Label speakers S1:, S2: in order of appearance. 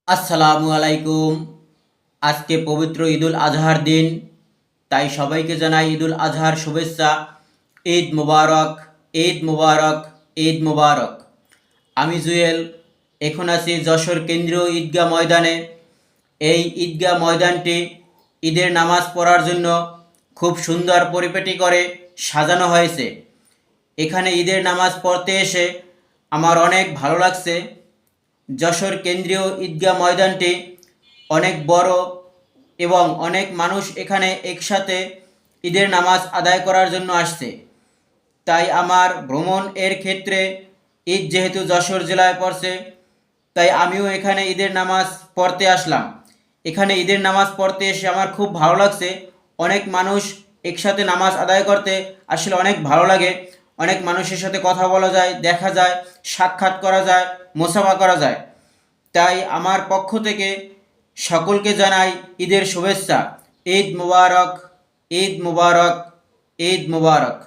S1: আসসালামু আলাইকুম। আজকে পবিত্র ঈদুল আজহার দিন, তাই সবাইকে জানাই ঈদুল আজহার শুভেচ্ছা। ঈদ মুবারক, ঈদ মুবারক, ঈদ মুবারক। আমি জুয়েল, এখন আছি যশোর কেন্দ্রীয় ঈদগাহ ময়দানে। এই ঈদগাহ ময়দানটি ঈদের নামাজ পড়ার জন্য খুব সুন্দর পরিপাটি করে সাজানো হয়েছে। এখানে ঈদের নামাজ পড়তে এসে আমার অনেক ভালো লাগছে। যশোর কেন্দ্রীয় ঈদগাহ ময়দানটি অনেক বড় এবং অনেক মানুষ এখানে একসাথে ঈদের নামাজ আদায় করার জন্য আসছে। তাই আমার ভ্রমণ এর ক্ষেত্রে ঈদ যেহেতু যশোর জেলায় পড়ছে, তাই আমিও এখানে ঈদের নামাজ পড়তে আসলাম। এখানে ঈদের নামাজ পড়তে এসে আমার খুব ভালো লাগছে। অনেক মানুষ একসাথে নামাজ আদায় করতে আসলে অনেক ভালো লাগে। অনেক মানুষের সাথে কথা বলা যায়, দেখা যায়, সাক্ষাৎ করা যায়, মোসাফা করা যায়। তাই আমার পক্ষ থেকে সকলকে জানাই ঈদের শুভেচ্ছা। ঈদ মুবারক, ঈদ মুবারক, ঈদ মুবারক।